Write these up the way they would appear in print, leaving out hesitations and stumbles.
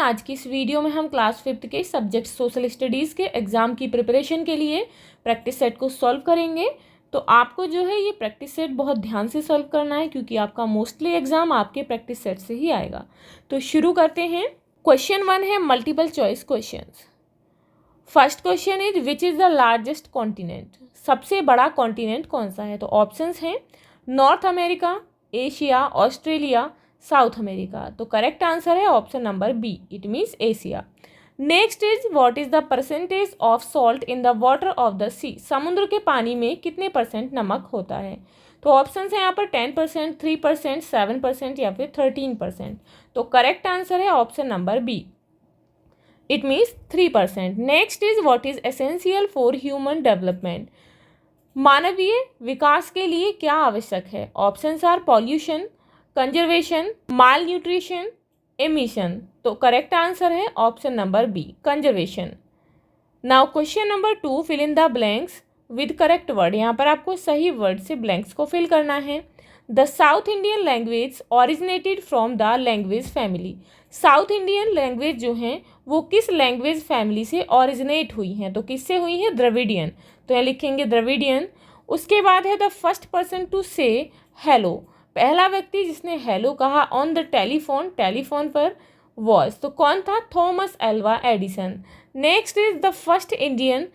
आज की इस वीडियो में हम क्लास 5th के सब्जेक्ट सोशल स्टडीज़ के एग्ज़ाम की प्रिपरेशन के लिए प्रैक्टिस सेट को सॉल्व करेंगे। तो आपको जो है ये प्रैक्टिस सेट बहुत ध्यान से सॉल्व करना है, क्योंकि आपका मोस्टली एग्ज़ाम आपके प्रैक्टिस सेट से ही आएगा। तो शुरू करते हैं। क्वेश्चन 1 है multiple choice questions. First question is which is the largest continent. सबसे बड़ा कॉन्टिनेंट कौन सा है? तो ऑप्शंस हैं North America, Asia, Australia, South America. तो करेक्ट आंसर है option number B, it means Asia. Next is what is the percentage of salt in the water of the sea. समुद्र के पानी में कितने परसेंट नमक होता है? तो ऑप्शंस हैं यहाँ पर 10%, 3%, 7% या फिर 13%। तो करेक्ट आंसर है option number B, it means 3%। Next is what is essential for human development. मानवीय विकास के लिए क्या आवश्यक है? Options are pollution, conservation, malnutrition, emission. तो करेक्ट आंसर है option number B, conservation. Now question number 2, fill in the blanks with correct word. यहाँ पर आपको सही वर्ड से ब्लैंक्स को फिल करना है। The south Indian language originated from the language family. South Indian language जो हैं वो किस लैंग्वेज फैमिली से ऑरिजिनेट हुई हैं? तो किससे हुई है? द्रविडियन। तो यहाँ लिखेंगे द्रविडियन। उसके बाद है the first person to say hello. पहला व्यक्ति जिसने हेलो कहा ऑन द टेलीफोन, टेलीफोन पर वॉज, तो कौन था? Thomas Alva Edison. Next is the first Indian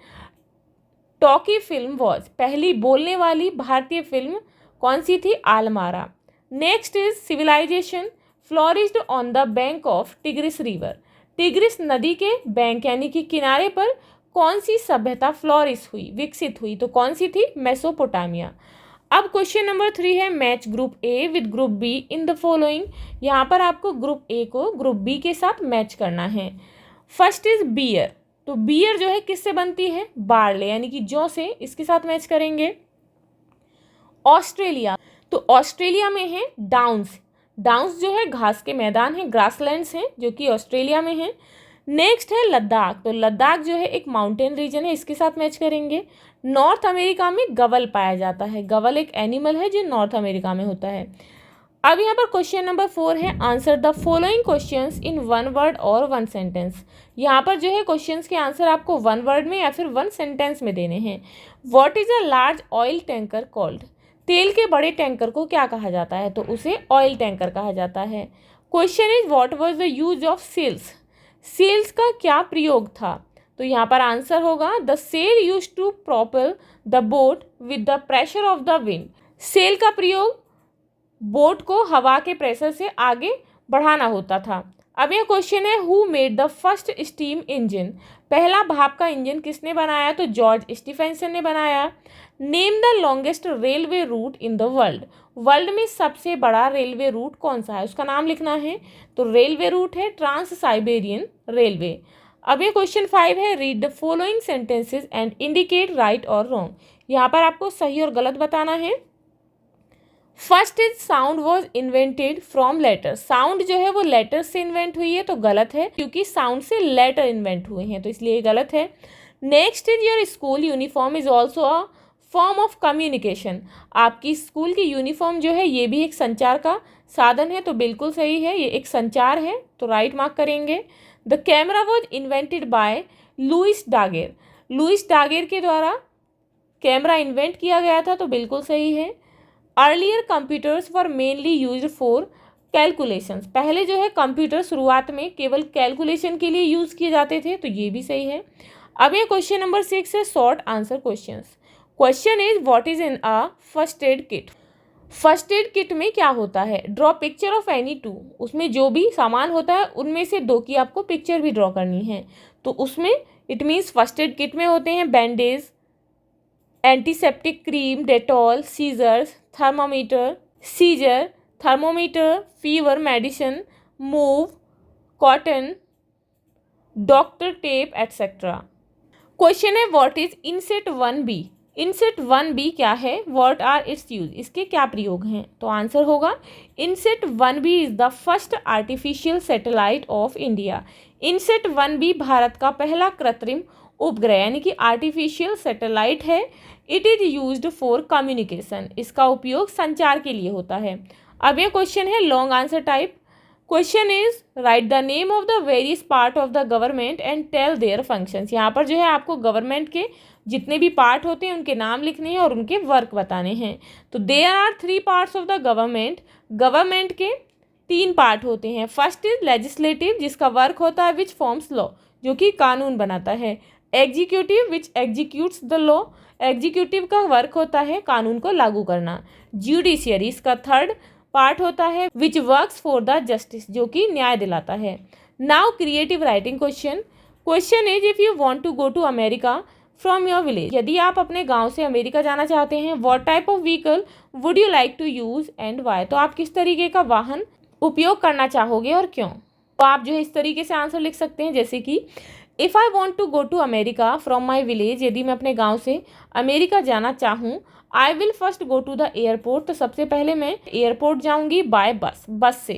talkie film was. पहली बोलने वाली भारतीय फिल्म कौन सी थी? Alam Ara. Next is civilization flourished on the bank of Tigris river. Tigris नदी के बैंक यानी कि किनारे पर कौन सी सभ्यता फ्लोरिश हुई, विकसित हुई? तो कौन सी थी? मेसोपोटामिया। अब क्वेश्चन नंबर 3 है match group A with group be in the following. यहाँ पर आपको ग्रुप ए को ग्रुप बी के साथ मैच करना है। First is bear. तो बियर जो है किससे बनती है? बार्ले यानी कि जौ से। इसके साथ मैच करेंगे। ऑस्ट्रेलिया, तो ऑस्ट्रेलिया में है डाउन्स। डाउन्स जो है घास के मैदान है, ग्रासलैंड्स हैं जो कि ऑस्ट्रेलिया में है। नेक्स्ट है लद्दाख। तो लद्दाख जो है एक माउंटेन रीजन है, इसके साथ मैच करेंगे। नॉर्थ अमेरिका में गवल पाया जाता है। गवल एक एनिमल है जो नॉर्थ अमेरिका में होता है। अब यहाँ पर क्वेश्चन नंबर 4 है answer the following questions in 1 word और 1 सेंटेंस। यहाँ पर जो है क्वेश्चंस के आंसर आपको 1 वर्ड में या फिर 1 सेंटेंस में देने हैं। What is a large oil tanker called. तेल के बड़े टैंकर को क्या कहा जाता है? तो उसे ऑयल टैंकर कहा जाता है। Question is what was the use of sails. Sails का क्या प्रयोग था? तो यहाँ पर आंसर होगा the sail use to propel the boat with the pressure of the wind. Sail का प्रयोग बोट को हवा के प्रेशर से आगे बढ़ाना होता था। अब यह क्वेश्चन है who made the first steam engine. पहला भाप का इंजन किसने बनाया? तो जॉर्ज स्टीफेंसन ने बनाया। Name the longest railway route in the world. World में सबसे बड़ा रेलवे रूट कौन सा है? उसका नाम लिखना है। तो रेलवे रूट है ट्रांस साइबेरियन रेलवे। अब ये क्वेश्चन 5 है read the following sentences and indicate right और रॉन्ग। यहाँ पर आपको सही और गलत बताना है। First is sound was invented from letter. Sound जो है वो लेटर से इन्वेंट हुई है, तो गलत है, क्योंकि साउंड से लेटर इन्वेंट हुए हैं, तो इसलिए गलत है। Next is your school uniform is also a form of communication. आपकी स्कूल की यूनिफॉर्म जो है ये भी एक संचार का साधन है, तो बिल्कुल सही है, ये एक संचार है, तो राइट मार्क करेंगे। The camera was invented by Louis Daguerre. Louis Daguerre के द्वारा कैमरा इन्वेंट किया गया था, तो बिल्कुल सही है। Earlier computers were mainly used for calculations. पहले जो है कंप्यूटर शुरुआत में केवल कैलकुलेशन के लिए यूज़ किए जाते थे, तो ये भी सही है। अब ये क्वेश्चन नंबर 6 है short answer questions. Question is what is in a first aid kit. First aid kit में क्या होता है? Draw picture of any 2। उसमें जो भी सामान होता है उनमें से 2 की आपको पिक्चर भी ड्रॉ करनी है। तो उसमें it means first aid kit में होते हैं bandage, antiseptic cream, Dettol, scissors, thermometer, scissor, thermometer, fever medicine, Moov, cotton, doctor tape etcetera. Question है what is INSAT 1B। INSAT 1B क्या है? What are its use. इसके क्या प्रयोग हैं? तो आंसर होगा INSAT 1B is the first artificial satellite of India. INSAT 1B भारत का पहला कृत्रिम उपग्रह यानी कि आर्टिफिशियल सैटेलाइट है। It is used for communication. इसका उपयोग संचार के लिए होता है। अब ये क्वेश्चन है long answer type. Question is write the name of the various part of the government and tell their functions. यहाँ पर जो है आपको गवर्नमेंट के जितने भी पार्ट होते हैं उनके नाम लिखने हैं और उनके वर्क बताने हैं। तो there are 3 parts of the government. Government के 3 पार्ट होते हैं। फर्स्ट इज लेजिस्लेटिव, जिसका वर्क होता है विच फॉर्म्स लॉ, जो कि कानून बनाता है। Executive which executes the law, executive का वर्क होता है कानून को लागू करना। जुडिशियरी, इसका थर्ड पार्ट होता है which works for the justice, जो कि न्याय दिलाता है। Now creative writing question. Question is if you want to go to America from your village, यदि आप अपने गांव से अमेरिका जाना चाहते हैं, what type of vehicle would you like to use and why, तो आप किस तरीके का वाहन उपयोग करना चाहोगे और क्यों। तो आप जो है इस तरीके से आंसर लिख सकते हैं, जैसे कि if I want to go to America from my village, यदि मैं अपने गाँव से अमेरिका जाना चाहूँ, I will first go to the airport, तो सबसे पहले मैं एयरपोर्ट जाऊँगी बाय बस से।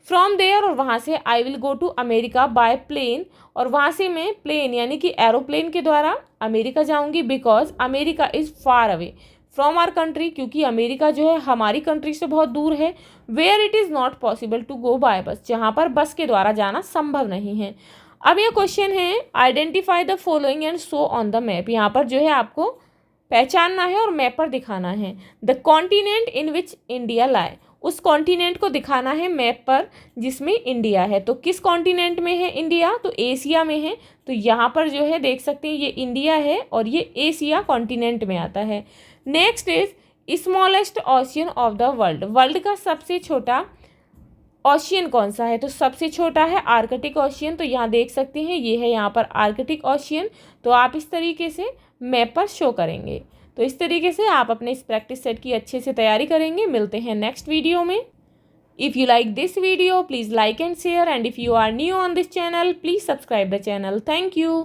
फ्रॉम देयर, और वहाँ से I will go to America by plane, और वहाँ से मैं प्लेन यानी कि एरोप्लेन के द्वारा अमेरिका जाऊँगी, because America is far away from our country, क्योंकि अमेरिका जो है हमारी कंट्री से बहुत दूर है। Where it is not possible to go by bus, जहाँ पर बस के द्वारा जाना संभव नहीं है। अब ये क्वेश्चन है identify the following and show on the map. यहाँ पर जो है आपको पहचानना है और मैप पर दिखाना है। The continent in which India lie, उस कॉन्टिनेंट को दिखाना है मैप पर जिसमें इंडिया है। तो किस कॉन्टिनेंट में है इंडिया, तो एशिया में है। तो यहाँ पर जो है देख सकते हैं ये इंडिया है और ये एशिया कॉन्टिनेंट में आता है। Next is smallest ocean of the world, world का सबसे छोटा ओशियन कौन सा है, तो सबसे छोटा है आर्कटिक ओशियन। तो यहाँ देख सकते हैं ये है यहाँ पर आर्कटिक ओशियन। तो आप इस तरीके से मैप पर शो करेंगे। तो इस तरीके से आप अपने इस प्रैक्टिस सेट की अच्छे से तैयारी करेंगे। मिलते हैं नेक्स्ट वीडियो में। If you like this video please like and share, and if you are new on this channel please subscribe the channel. Thank you.